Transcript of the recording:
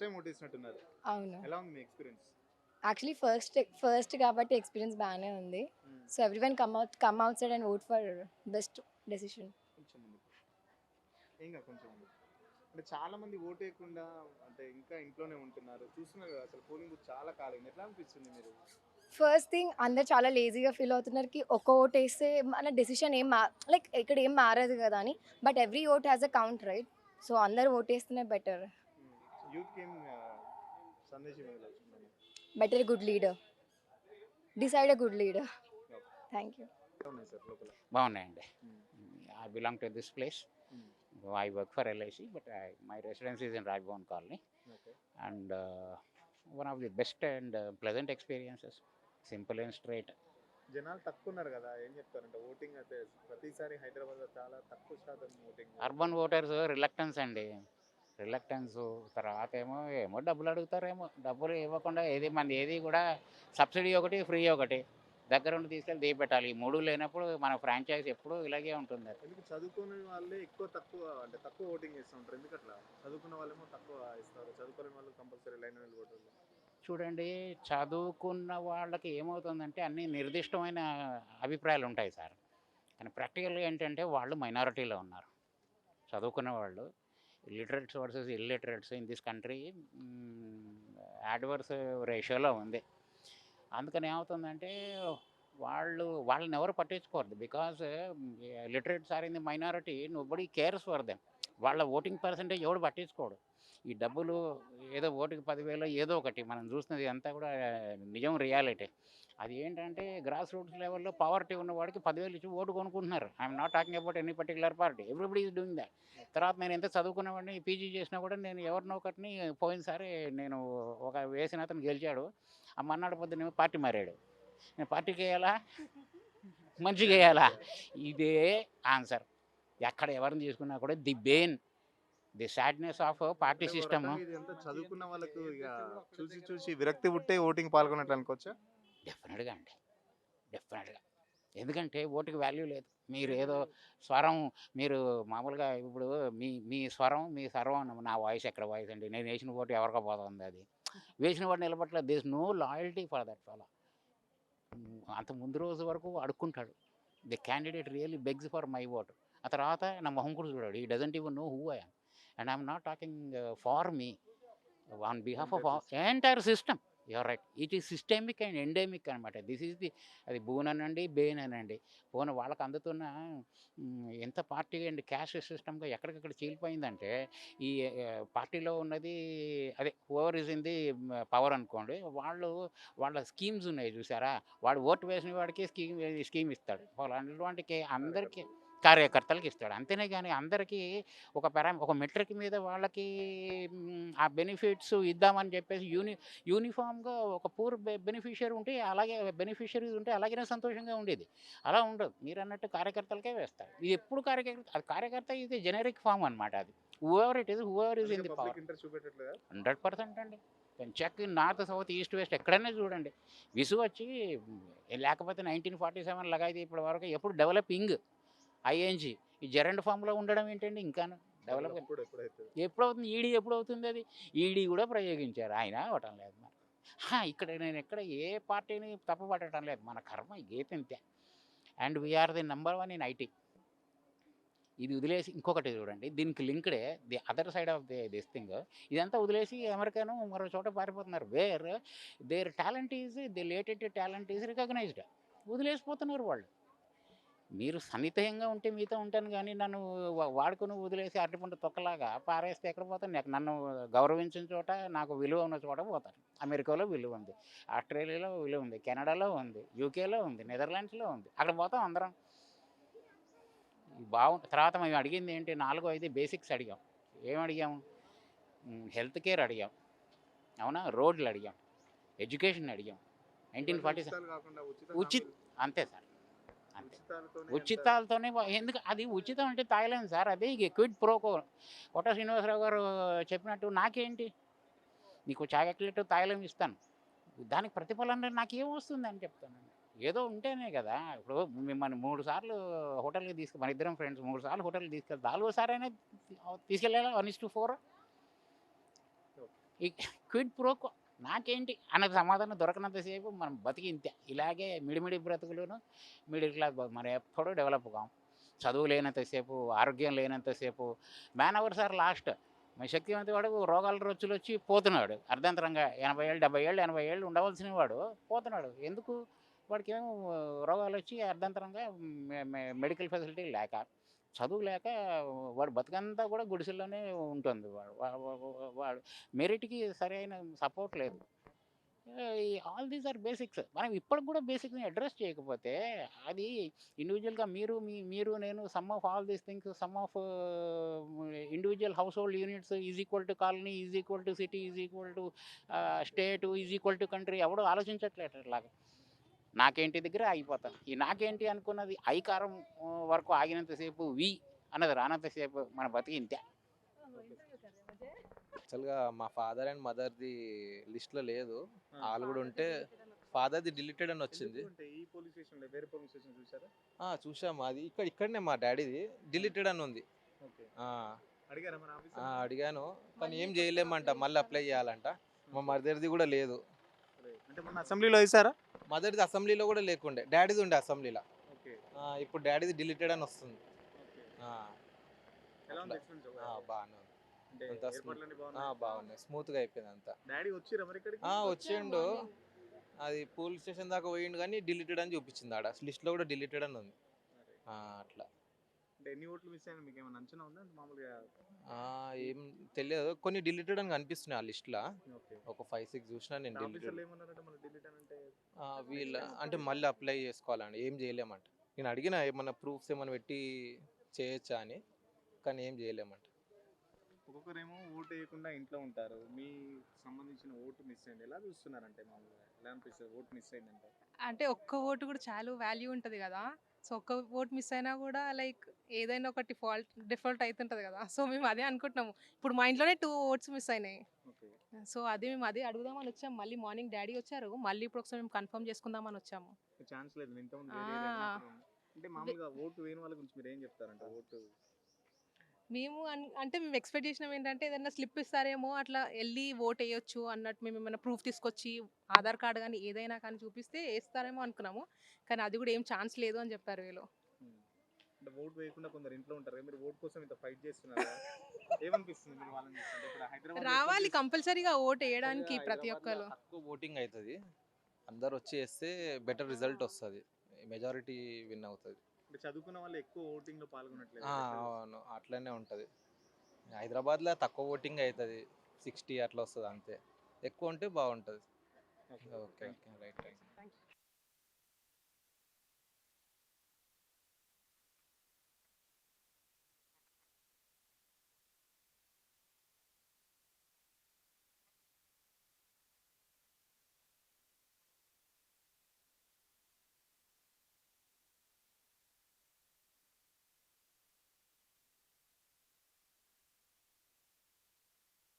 Time ఓటేసినట్టున్నారు. అవును. ఎలా ఉంది మీ ఎక్స్‌పీరియన్స్? యాక్చువల్లీ ఫస్ట్ కాబట్టి ఎక్స్‌పీరియన్స్ బానే ఉంది. హ్మ్. So, everyone come outside and vote for best decision. కొంచెం ముందుకు. ఏం కాదు కొంచెం ముందుకు. అంటే చాలా మంది ఓటేయకుండా అంటే ఇంకా ఇంట్లోనే ఉంటున్నారు. చూస్తున్నారు కదా అసలు పోలింగ్ బూత్ చాలా ఖాళీ ఉంది. ఎట్లా అనిపిస్తుంది మీరు? ఫస్ట్ థింగ్ అందరూ చాలా లేజీగా ఫీల్ అవుతున్నారు ఒక్క ఓటేస్తే మన డెసిషన్ లైక్ ఇక్కడ ఏం మారదు కదా అని. But every vote has a count right. So, అందరూ ఓటేస్తేనే బెటర్. హ్మ్. యూత్‌కి ఏం సందేశం ఇవ్వదలుచుకున్నారు? Better good leader. Decide a good leader. Okay. Thank you. ఎలా ఉన్నాయి సార్ లోపల? బాగున్నాయండి. Hmm. I belong to this place. Hmm. I work for LIC but my residence is in Raj Bhavan colony okay. And one of the best and pleasant experiences. Simple and straight. జనాలు తక్కువున్నారు కదా! ఏం చెప్తారంటే voting అయితే ప్రతిసారి హైదరాబాద్‌లో చాలా తక్కువ శాతం ఓటింగ్. అర్బన్ ఓటర్స్ రిలక్టెన్స్ అండి. రిలక్టెన్సు తర్వాత ఏమో ఏమో డబ్బులు అడుగుతారేమో, డబ్బులు ఇవ్వకుండా ఏది మనది ఏది కూడా సబ్సిడీ ఒకటి ఫ్రీ ఒకటి దగ్గరుండి తీసుకెళ్ళి దీపెట్టాలి. ఈ మూడు లేనప్పుడు మన ఫ్రాంచైజ్ ఎప్పుడూ ఇలాగే ఉంటుంది. అది ఎందుకు చదువుకోని వాళ్ళే తక్కువ అంటే తక్కువ ఓటింగ్ చేస్తూ ఉంటారు. ఎందుకట్లా? చదువుకున్న వాళ్ళేమో తక్కువ ఇస్తారు. చదువుకోలేని వాళ్ళు కంపల్సరీ లైన్‌లో నిలబడరు. చూడండి, చదువుకున్న వాళ్ళకి ఏమవుతుందంటే అన్ని నిర్దిష్టమైన అభిప్రాయాలు ఉంటాయి సార్. కానీ ప్రాక్టికల్గా ఏంటంటే వాళ్ళు మైనారిటీలో ఉన్నారు. చదువుకున్న వాళ్ళు literates versus illiterates in this country adverse రేషియోలో ఉంది. అందుకని ఏమవుతుందంటే వాళ్ళని ఎవరు పట్టించుకోరు. Because literates are in the minority, nobody cares for them. వాళ్ళ ఓటింగ్ పర్సెంటేజ్ ఎవడు పట్టించుకోడు. ఈ డబ్బులు ఏదో ఓటుకి 10,000 ఏదో ఒకటి మనం చూస్తున్నది అంతా కూడా నిజం రియాలిటీ. అది ఏంటంటే గ్రాస్ రూట్స్ లెవెల్లో పవర్టీ ఉన్నవాడికి 10,000 ఇచ్చి ఓటు కొనుక్కుంటున్నారు. I'm not talking about any particular party, everybody is doing that. తర్వాత నేను ఎంత చదువుకున్నవాడిని పీజీ చేసినా కూడా నేను ఎవరినో ఒకటిని పోయినసారి నేను ఒక వేసిన అతను గెలిచాడు. ఆ మన్నాడు పొద్దున్నేమో పార్టీ మారాడు. నేను పార్టీకి వేయాలా మంచిగా వేయాలా? ఇదే ఆన్సర్. ఎక్కడ ఎవరిని తీసుకున్నా కూడా the bane, the sadness of party అంటే ఓ సిస్టమ్. రకంగా ఇదంతా చదువుకున్న వాళ్ళకు చూసి విరక్తి పుట్టే ఓటింగ్ పాల్గొన్నట్లు అనుకోవచ్చా? డెఫినెట్గా అండి, డెఫినెట్గా. ఎందుకంటే ఓటుకి వాల్యూ లేదు. మీరు ఏదో స్వరం, మీరు మామూలుగా ఇప్పుడు మీ మీ స్వరం మీ సర్వం నా వాయిస్ ఎక్కడ వాయిస్ అండి, నేను వేసిన ఓటు ఎవరికో పోతుంది. అది వేసిన వాడు నిలబట్టలేదు. This no loyalty for that fellow. అంత ముందు రోజు వరకు అడుక్కుంటాడు. The candidate really begs for my vote. ఆ తర్వాత నా మొహం కూడా చూడాడు. He doesn't even know who I am and I'm not talking for me, on behalf of entire system. You're right, it is systemic and endemic అనమాట. This is the, అది boon అనండి bane అనండి. పోను వాళ్ళకి అందుతున్న ఎంత పార్టీ అండ్ క్యాస్ట్ సిస్టమ్గా ఎక్కడికక్కడ చీలిపోయిందంటే ఈ పార్టీలో ఉన్నది అదే over is in the power అనుకోండి. వాళ్ళ స్కీమ్స్ ఉన్నాయి చూసారా, వాడు ఓటు వేసిన వాడికి స్కీమ్ ఇస్తాడు. అలాంటి అందరికీ కార్యకర్తలకు ఇస్తాడు. అంతేనే కానీ అందరికీ ఒక మెట్రిక్ మీద వాళ్ళకి ఆ బెనిఫిట్స్ ఇద్దామని చెప్పేసి యూనిఫామ్గా ఒక పూర్ బెనిఫిషియరీ ఉంటే అలాగే బెనిఫిషరీస్ ఉంటే అలాగనే సంతోషంగా ఉండేది. అలా ఉండదు. మీరు అన్నట్టు కార్యకర్తలకే వేస్తారు. ఇది ఎప్పుడు కార్యకర్త ఇది జెనరిక్ ఫామ్ అనమాట. అది whoever is in the public power. Interest చూపెట్టట్లేదా? 100% అండి. Check north south east west ఎక్కడైనా చూడండి. విసుగు వచ్చి లేకపోతే 1947 లగాయితే ఇప్పటి వరకు ఎప్పుడు డెవలపింగ్ ఐఎన్జి ఈ జెరండ్ ఫామ్లో ఉండడం ఏంటండి ఇంకా డెవలప్ ఎప్పుడైతే ఎప్పుడవుతుంది? ఈడీ ఎప్పుడవుతుంది? అది ఈడీ కూడా ప్రయోగించారు, ఆయన అవటం లేదు. మరి ఇక్కడ నేను ఏ పార్టీని తప్పు పట్టడం లేదు. మన కర్మ గీతంతే. And we're the number 1 in IT. ఇది వదిలేసి ఇంకొకటి చూడండి, దీనికి లింక్డే the other side of this thing. ఇదంతా వదిలేసి అమెరికాను మరో చోట పారిపోతున్నారు. Where their talent is, the latent talent is recognised. వదిలేసిపోతున్నారు వాళ్ళు. మీరు సన్నిహితంగా ఉంటే మీతో ఉంటాను కానీ నన్ను వాడుకొని వదిలేసి అరటిపండు తొక్కలాగా పారేస్తే ఎక్కడ పోతాను? నన్ను గౌరవించిన చోట, నాకు విలువ ఉన్న చోట పోతాను. అమెరికాలో విలువ ఉంది, ఆస్ట్రేలియాలో విలువ ఉంది, కెనడాలో ఉంది, యూకేలో ఉంది, నెదర్లాండ్స్లో ఉంది. అక్కడ పోతాం అందరం. బాగుంటుంది. తర్వాత మేము అడిగింది ఏంటి, 4-5 బేసిక్స్ అడిగాం. ఏం అడిగాము? హెల్త్ కేర్ అడిగాం, అవునా, రోడ్లు అడిగాం, ఎడ్యుకేషన్ అడిగాం. 1947 ఉచిత్ అంతే సార్, అంతే. ఉచితాలతోనే ఎందుకు అది ఉచితం అంటే తాగలేను సార్. అది క్విడ్ ప్రోకో. కోట శ్రీనివాసరావు గారు చెప్పినట్టు నాకేంటి, నీకు చాక్లెట్ తాగలేము ఇస్తాను, దానికి ప్రతిఫలం నాకేం వస్తుంది అని చెప్తాను. ఏదో ఉంటేనే కదా. ఇప్పుడు మిమ్మల్ని 3 సార్లు హోటల్కి మన ఇద్దరం ఫ్రెండ్స్ 3 సార్లు హోటల్కి తీసుకెళ్తే 4వ సారైనా తీసుకెళ్ళాలా 1:4. ఈ క్విడ్ ప్రోకో నాకేంటి అన్నది సమాధానం దొరకనంతసేపు మనం బతికి ఇంతే. ఇలాగే మిడిమిడి బ్రతుకులను మిడిల్ క్లాస్ మనం ఎప్పుడూ డెవలప్ కాం. చదువు లేనంతసేపు, ఆరోగ్యం లేనంతసేపు మ్యాన్ అవర్స్ ఆర్ లాస్ట్. మన శక్తివంతి వాడు రోగాల రొచ్చులు వచ్చి పోతున్నాడు అర్ధంతరంగా. 80 ఏళ్ళు 70 ఏళ్ళు 80 ఏళ్ళు ఉండవలసిన వాడు పోతున్నాడు. ఎందుకు? వాడికి ఏమో రోగాలు వచ్చి అర్ధంతరంగా మెడికల్ ఫెసిలిటీ లేక, చదువు లేక వాడు బతుకంతా కూడా గుడిసెల్లోనే ఉంటుంది. వాడు మెరిట్కి సరైన సపోర్ట్ లేదు. All these are basics. మనం ఇప్పటికి కూడా బేసిక్స్ని అడ్రస్ చేయకపోతే అది ఇండివిజువల్గా మీరు నేను some of all these things, some of individual house hold units is equal to colony, is equal to city, is equal to state, is equal to country ఎవడో ఆలోచించట్లేదు అట్లాగా. నాకేంటి దగ్గర ఆగిపోతాను. ఈ నాకేంటి అనుకున్నది ఐకారం వరకు ఆగినంతసేపు వి అన్నది రానంతసేపు మన బతికి ఇంతే. యాక్చువల్గా మా ఫాదర్ అండ్ మదర్ది లిస్ట్లో లేదు. వాళ్ళు కూడా ఉంటే ఫాదర్ది డిలీటెడ్ అని వచ్చింది. ఎందుకంటే ఈ పోలీస్ స్టేషన్లో వేరే పోలీస్ స్టేషన్ చూసారా? చూసాము, అది ఇక్కడనే మా డాడీది డిలీటెడ్ అని ఉంది. ఓకే. ఆ, అడిగారా మన ఆఫీస్? అడిగాను కానీ ఏం చేయలేమంట, మళ్ళీ అప్లై చేయాలంట. మా మదర్ది కూడా లేదు. అంటే మన అసెంబ్లీలో వేసారా? మదర్ది అసెంబ్లీలో కూడా లేకుండే, డాడీది ఉండే అసెంబ్లీలో. ఓకే. ఇప్పుడు డాడీది డిలీటెడ్ అని వస్తుంది. ఓకే. ఆ, ఎలా ఉంది అట్లా. ఎక్స్పీరియన్స్? బాగానే ఉంది. అంటే అంతా ఏర్పాట్లన్నీ బాగున్నాయా? బాగున్నాయి, స్మూత్గా అయిపోయింది అంతా. డాడీ వచ్చిరా మరి ఇక్కడికి? వచ్చిండు, అది పోలీస్ స్టేషన్ దాకా పోయిండు కానీ డిలీటెడ్ అని చూపించింది. ఆడ లిస్ట్లో కూడా డిలీటెడ్ అని ఉంది. అరే. అట్లా అంటే ఎన్ని ఓట్లు మిస్ అయినా మీకు ఏమైనా అంచనా ఉందా? అంటే మామూలుగా. ఏం తెలియదు, కొన్ని డిలీటెడ్ అని కనిపిస్తున్నాయి ఆ లిస్ట్లో. ఓకే. ఒక 5-6 చూసినా నేను డిలీటెడ్. ఆఫీసర్లు ఏమన్నారంటే మళ్ళీ డిలీట్ అని అంటే? వీళ్ళ అంటే మళ్ళీ అప్లై చేసుకోవాలండి, ఏం చేయలేమంట. నేను అడిగిన ఏమన్నా ప్రూఫ్స్ ఏమైనా పెట్టి చేయొచ్చా అని, కానీ ఏం చేయలేమంట. ఒక్కొక్కరేమో ఓటు వేయకుండా ఇంట్లో ఉంటారు. మీ సంబంధించిన ఓటు మిస్ అయింది ఎలా చూస్తున్నారంటే మామూలుగా ఎలా అనిపిస్తుంది ఓటు మిస్ అయిందంటే? అంటే ఒక్క ఓటు కూడా చాలా వాల్యూ ఉంటుంది కదా. సో ఒక్క ఓటు మిస్ అయినా కూడా లైక్ ఏదైనా ఒకటి డిఫాల్ట్ అవుతుంటుంది కదా. సో మేము అదే అనుకుంటున్నాము. ఇప్పుడు మా ఇంట్లోనే 2 ఓట్స్ మిస్ అయినాయి. ఓకే. సో అదే మేము అదే అడుగుదామని వచ్చాము. మళ్ళీ మార్నింగ్ డాడీ వచ్చారు, మళ్ళీ ఇప్పుడు ఒకసారి మేము కన్ఫర్మ్ చేసుకుందామని వచ్చాము. ఛాన్స్ లేదు ఇంతకుముందు ఆ. వేరే ఏదైనా అప్పుడు అంటే మామూలుగా ఓటు వేయని వాళ్ళ గురించి మీరు ఏం చెప్తారంటే ఓటు? మేము అంటే మేము ఎక్స్పెక్ట్ చేసినాం ఏంటంటే ఏదైనా స్లిప్ ఇస్తారేమో అట్లా వెళ్ళి ఓట్ వేయొచ్చు అన్నట్టు, మేము ఏమైనా ప్రూఫ్ తీసుకొచ్చి ఆధార్ కార్డు కానీ ఏదైనా కానీ చూపిస్తే వేస్తారేమో అనుకున్నాము. కానీ అది కూడా ఏం ఛాన్స్ లేదు అని చెప్పారు వీళ్ళు. అంటే ఓటు వేయకుండా కొందరు ఇంట్లో ఉంటారు కదా, మీరు ఓటు కోసం ఇంత ఫైట్ చేస్తున్నారు కదా. ఏమనిపిస్తుంది మీరు వాళ్ళని చూస్తుంటే? ఇప్పుడు హైదరాబాద్ రావాలి కంపల్సరీగా ఓట్ వేయడానికి ప్రతి ఒక్కరు. తక్కువ ఓటింగ్ అవుతుంది, అందరు వచ్చి వేస్తే బెటర్ రిజల్ట్ వస్తుంది, మెజారిటీ విన్ అవుతుంది. అంటే చదువుకున్న వాళ్ళు ఎక్కువ ఓటింగ్ లో పాల్గొనట్లేదు. అవును, అట్లనే ఉంటుంది. హైదరాబాద్లో తక్కువ ఓటింగ్ అవుతుంది, 60 అట్లా వస్తుంది అంతే. ఎక్కువ ఉంటే బాగుంటుంది. Okay. Okay, right. Thank you.